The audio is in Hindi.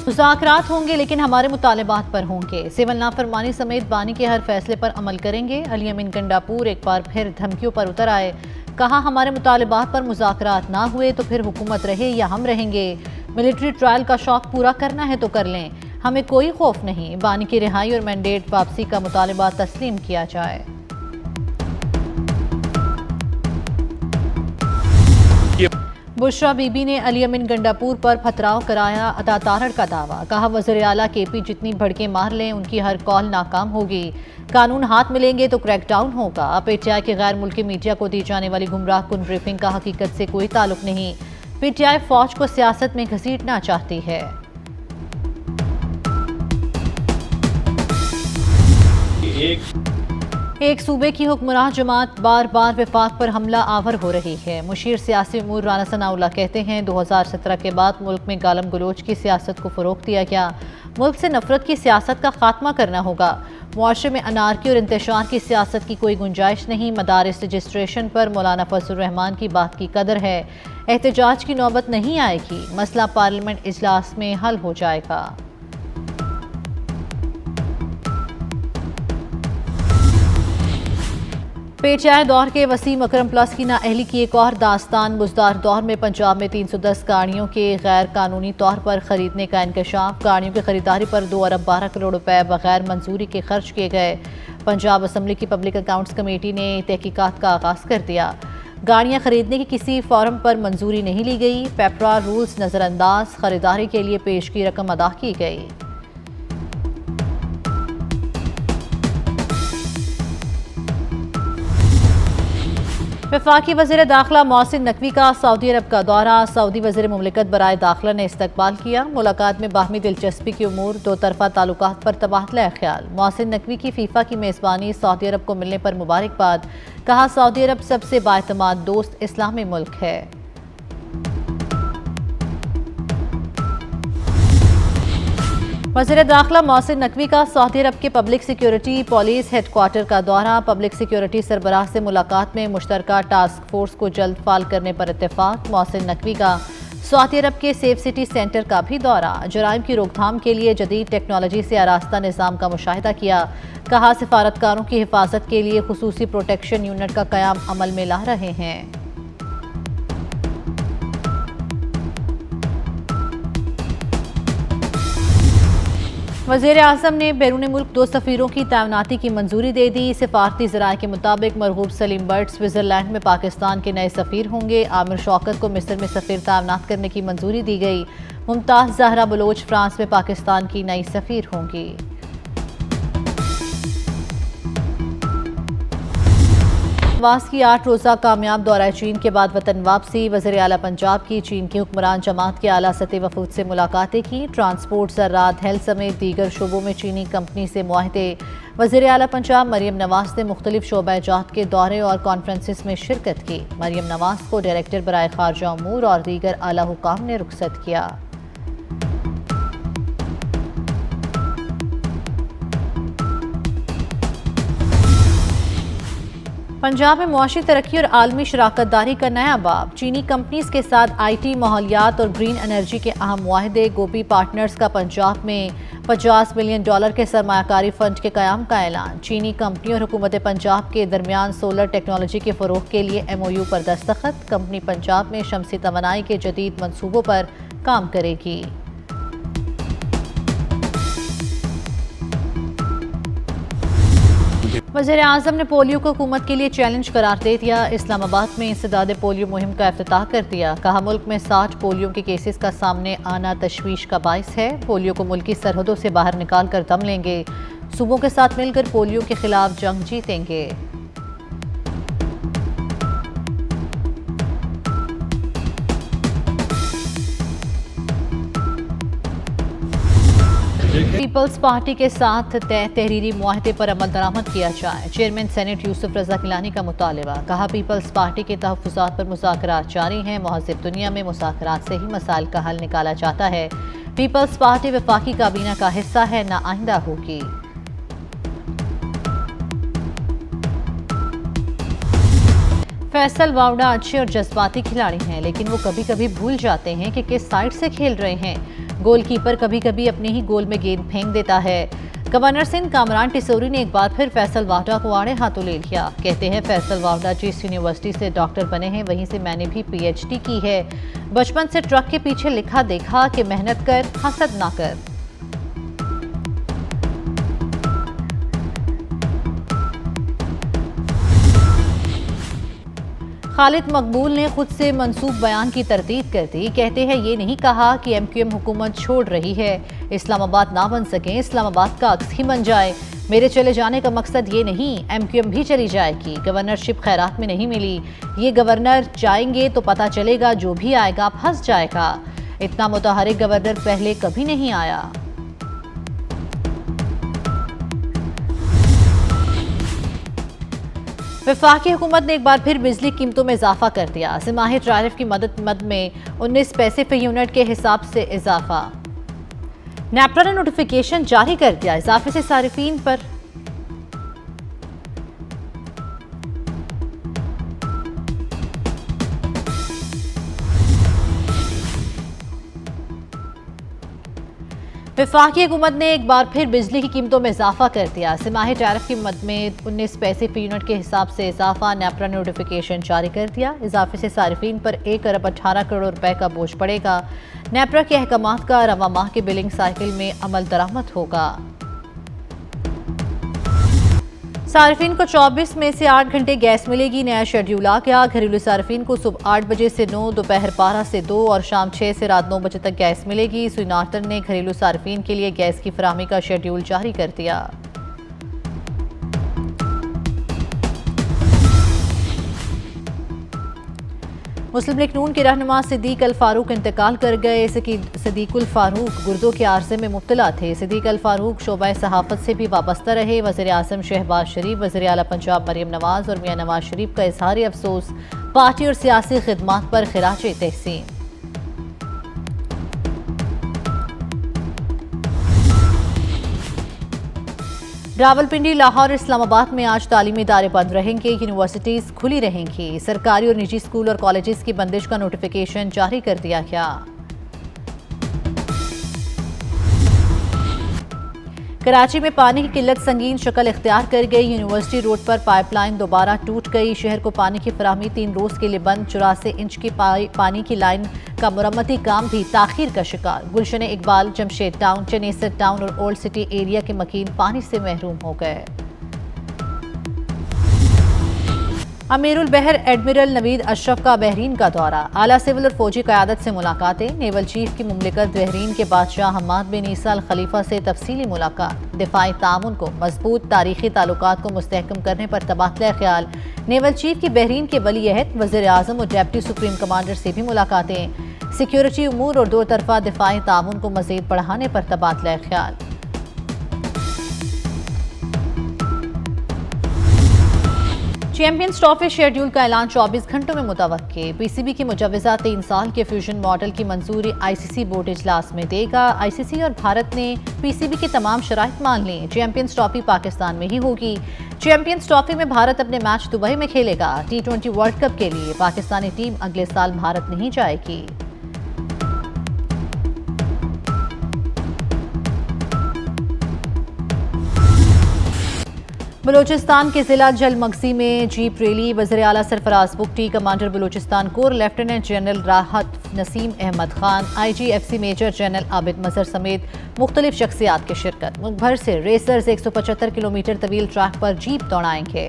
मुज़ाकरात होंगे लेकिन हमारे मुतालबात पर होंगे। सिविल नाफरमानी समेत बानी के हर फैसले पर अमल करेंगे। अली अमीन गंडापुर एक बार फिर धमकियों पर उतर आए। कहा, हमारे मुतालबात पर मुज़ाकरात ना हुए तो फिर हुकूमत रहे या हम रहेंगे। मिलिट्री ट्रायल का शौक पूरा करना है तो कर लें, हमें कोई खौफ नहीं। बानी की रिहाई और मैंडेट वापसी का मुतालबा तस्लीम किया जाए। बुशरा बीबी ने अली अमीन गंडापुर पर पथराव कराया अतातारड़ का दावा। कहा, वज़ीर आला केपी जितनी भड़के मार लें उनकी हर कॉल नाकाम होगी। कानून हाथ मिलेंगे तो क्रैकडाउन होगा। पीटीआई के गैर मुल्की मीडिया को दी जाने वाली गुमराह कुन ब्रीफिंग का हकीकत से कोई ताल्लुक नहीं। पीटीआई फौज को सियासत में घसीटना चाहती है। एक सूबे की हुक्मरान जमात बार बार वफाक पर हमला आवर हो रही है। मुशीर सियासी उमूर राना सनाउल्लाह कहते हैं, 2017 के बाद मुल्क में गालम गलोच की सियासत को फ़रोग़ दिया गया। मुल्क से नफरत की सियासत का खात्मा करना होगा। मुआशरे में अनारकी और इंतशार की सियासत की कोई गुंजाइश नहीं। मदारिस रजिस्ट्रेशन पर मौलाना फजलुर रहमान की बात की कदर है। एहतजाज की नौबत नहीं आएगी। मसला पार्लियामेंट इजलास में हल हो जाएगा। पीटीआई दौर के वसीम अकरम प्लस की नाअहली की एक और दास्तान। बुजदार दौर में पंजाब में 310 गाड़ियों के गैर कानूनी तौर पर खरीदने का इंकशाफ। गाड़ियों की खरीदारी पर 2 अरब 12 करोड़ रुपए बगैर मंजूरी के खर्च किए गए। पंजाब असम्बली की पब्लिक अकाउंट्स कमेटी ने तहकीकात का आगाज कर दिया। गाड़ियां खरीदने की किसी फॉर्म पर मंजूरी नहीं ली गई। पेपरा रूल्स नजरअंदाज, खरीदारी के लिए पेश की रकम अदा की गई। वफाकी वज़ीर दाखिला मोहसिन नकवी का सऊदी अरब का दौरा। सऊदी वज़ीर मुमलिकत बराए दाखिला ने इस्तकबाल किया। मुलाकात में बाहमी दिलचस्पी की उमूर, 2 तरफ़ा ताल्लुकात पर तबादला ख्याल। मोहसिन नकवी की फीफा की मेज़बानी सऊदी अरब को मिलने पर मुबारकबाद। कहा, सऊदी अरब सबसे बाएतमाद दोस्त इस्लामी मुल्क है। वज़ीर दाखिला मोहसिन नकवी का सऊदी अरब के पब्लिक सिक्योरिटी पुलिस हेडक्वार्टर का दौरा। पब्लिक सिक्योरिटी सरबराह से मुलाकात में मुश्तरका टास्क फोर्स को जल्द फाल करने पर इत्तेफाक। मोहसिन नकवी का सऊदी अरब के सेफ सिटी सेंटर का भी दौरा। जराइम की रोकथाम के लिए जदीद टेक्नोलॉजी से आरास्ता निज़ाम का मुशाहिदा किया। कहा, सिफारतकारों की हिफाजत के लिए खुसूसी प्रोटेक्शन यूनिट का क़याम अमल में ला रहे हैं। वज़ीर आज़म ने बैरून मुल्क 2 सफ़ीरों की तैनाती की मंजूरी दे दी। सिफारती ज़राए के मुताबिक मरगूब सलीम बट स्विट्ज़रलैंड में पाकिस्तान के नए सफ़ीर होंगे। आमिर शौकत को मिस्र में सफ़ीर तैनात करने की मंजूरी दी गई। मुमताज़ ज़हरा बलोच फ्रांस में पाकिस्तान की नई सफ़ीर होंगी। वास की 8 रोज़ा कामयाब दौरा चीन के बाद वतन वापसी। वज़ीर आला पंजाब की चीन की हुक्मरान जमात के आला सतह वफूद से मुलाकातें की। ट्रांसपोर्ट, ज़राअत, हेल्थ समेत दीगर शोबों में चीनी कंपनी से मुआहदे। वज़ीर आला पंजाब मरियम नवाज ने मुख्तलिफ शोबा-ए-जात के दौरे और कॉन्फ्रेंसिस में शिरकत की। मरियम नवाज को डायरेक्टर बराए खारजा उमूर और दीगर आला हुकाम ने रुखसत किया। पंजाब में मुआशी तरक्की और आलमी शराकतदारी का नया बाब। चीनी कंपनीज के साथ IT, माहौलियात और ग्रीन एनर्जी के अहम मुआहदे। गोपी पार्टनर्स का पंजाब में $50 मिलियन के सरमायाकारी फंड के क़याम का ऐलान। चीनी कंपनी और हुकूमत पंजाब के दरमियान सोलर टेक्नोलॉजी के फ़रोग़ के लिए MOU पर दस्तखत। कंपनी पंजाब में शमसी तवानाई के जदीद मनसूबों पर काम करेगी। वज़ीर आज़म ने पोलियो को हुकूमत के लिए चैलेंज करार दे दिया। इस्लामाबाद में इंसदाद पोलियो मुहिम का इफ्तिताह कर दिया। कहा, मुल्क में 60 पोलियो के केसेस का सामने आना तशवीश का बाइस है। पोलियो को मुल्की सरहदों से बाहर निकाल कर दम लेंगे। सूबों के साथ मिलकर पोलियो के खिलाफ जंग जीतेंगे। पीपल्स पार्टी के साथ तय तहरीरी मुआहदे पर अमल दरामद किया जाए। चेयरमैन सेनेट यूसुफ रजा गिलानी का मुतालबा। कहा, पीपल्स पार्टी के तहफ़्फ़ुज़ात पर मुज़ाकरात जारी हैं। मुहज़्ज़ब दुनिया में मुज़ाकरात से ही मसाइल का हल निकाला जाता है। पीपल्स पार्टी वफाकी काबीना का हिस्सा है, न आइंदा होगी। फैसल वावड़ा अच्छे और जज्बाती खिलाड़ी हैं, लेकिन वो कभी कभी भूल जाते हैं कि किस साइड से खेल रहे हैं। गोलकीपर कभी कभी अपने ही गोल में गेंद फेंक देता है। गवर्नर सिंध कामरान टिसोरी ने एक बार फिर फैसल वावडा को आड़े हाथों ले लिया। कहते हैं फैसल वावडा जिस यूनिवर्सिटी से डॉक्टर बने हैं वहीं से मैंने भी PhD की है। बचपन से ट्रक के पीछे लिखा देखा कि मेहनत कर, हसद ना कर। खालिद मकबूल ने खुद से मंसूब बयान की तरदीद कर दी। कहते हैं ये नहीं कहा कि MQM हुकूमत छोड़ रही है, इस्लामाबाद ना बन सके, इस्लामाबाद का अक्स ही बन जाए। मेरे चले जाने का मकसद ये नहीं, MQM भी चली जाएगी। गवर्नरशिप खैरात में नहीं मिली, ये गवर्नर जाएंगे तो पता चलेगा जो भी आएगा फंस जाएगा। इतना मुतहरिक गवर्नर पहले कभी नहीं आया। वफाकी हुकूमत ने एक बार फिर बिजली कीमतों में इजाफा कर दिया। सिमाही टैरिफ की मद में 19 पैसे फी यूनिट के हिसाब से इजाफा। नेपरा ने नोटिफिकेशन जारी कर दिया, इजाफे से सारिफीन पर वफाकी हुकूमत ने एक बार फिर बिजली की कीमतों में इजाफा कर दिया। सिमाही टैरिफ की मद में 19 पैसे फी यूनिट के हिसाब से इजाफा। नेपरा ने नोटिफिकेशन जारी कर दिया, इजाफे से सारिफीन पर 1 अरब 18 करोड़ रुपए का बोझ पड़ेगा। नेपरा के अहकामात का रवा माह के बिलिंग साइकिल में अमल दरामद होगा। सार्फिन को 24 में से 8 घंटे गैस मिलेगी। नया शेड्यूल आ गया। घरेलू सार्फिन को सुबह 8 बजे से 9, दोपहर 12 से 2 और शाम 6 से रात 9 बजे तक गैस मिलेगी। सुनातन ने घरेलू सार्फिन के लिए गैस की फराहमी का शेड्यूल जारी कर दिया। मुस्लिम लीग नून के रहनुमा सिद्दीक अल फारूक इंतकाल कर गए। सिद्दीक अल फारूक गुर्दों के आर्जे में मुब्तला थे। सिद्दीक अल फारूक शोबा सहाफत से भी वाबस्ता रहे। वज़ीर आज़म शहबाज शरीफ, वज़ीर आला पंजाब मरियम नवाज और मियां नवाज शरीफ का इजहार अफसोस। पार्टी और सियासी खिदमात पर खिराज तहसीन। रावलपिंडी, लाहौर, इस्लामाबाद में आज तालीमी इदारे बंद रहेंगे। यूनिवर्सिटीज खुली रहेंगी। सरकारी और निजी स्कूल और कॉलेजेस की बंदिश का नोटिफिकेशन जारी कर दिया गया। कराची में पानी की किल्लत संगीन शक्ल इख्तियार कर गई। यूनिवर्सिटी रोड पर पाइपलाइन दोबारा टूट गई। शहर को पानी की फराहमी 3 रोज के लिए बंद। 84 इंच की पानी की लाइन का मुरम्मती काम भी ताखीर का शिकार। गुलशन इकबाल, जमशेद टाउन, चनेसर टाउन और ओल्ड सिटी एरिया के मकीन पानी से महरूम हो गए। अमीरुल बहर एडमिरल नवीद अशरफ का बहरीन का दौरा। आला सिविल और फौजी क़यादत से मुलाकातें। नेवल चीफ की मुमलिकत बहरीन के बादशाह हमाद बिन ईसा अल खलीफा से तफसीली मुलाकात। दिफाई ताउन को मजबूत, तारीखी ताल्लुकात को मुस्तहकम करने पर तबादला ख्याल। नेवल चीफ की बहरीन के वली अहद, वज़ीर आज़म और डिप्टी सुप्रीम कमांडर से भी मुलाकातें। सिक्योरिटी उमूर और 2 तरफा दिफाई ताउन को मज़ीद बढ़ाने पर तबादला ख्याल। चैंपियंस ट्रॉफी शेड्यूल का ऐलान 24 घंटों में मुतवक्के। PCB की मुजवज़ा 3 साल के फ्यूजन मॉडल की मंजूरी ICC बोर्ड इजलास में देगा। ICC और भारत ने PCB की तमाम शराइत मान ली। चैंपियंस ट्रॉफी पाकिस्तान में ही होगी। चैंपियंस ट्रॉफी में भारत अपने मैच दुबई में खेलेगा। T20 वर्ल्ड कप के लिए पाकिस्तानी टीम अगले साल भारत नहीं जाएगी। बलूचिस्तान के जिला जलमगजी में जीप रैली। वज़ीर आला Sarfaraz Bugti, commander Balochistan corps lieutenant general Rahat Naseem Ahmed Khan, IGFC major general Abid Mazhar समेत मुख्तलिफ शख्सियात की शिरकत। मुल्क भर से रेसर्स 175 किलोमीटर तवील ट्रैक पर जीप दौड़ाएंगे।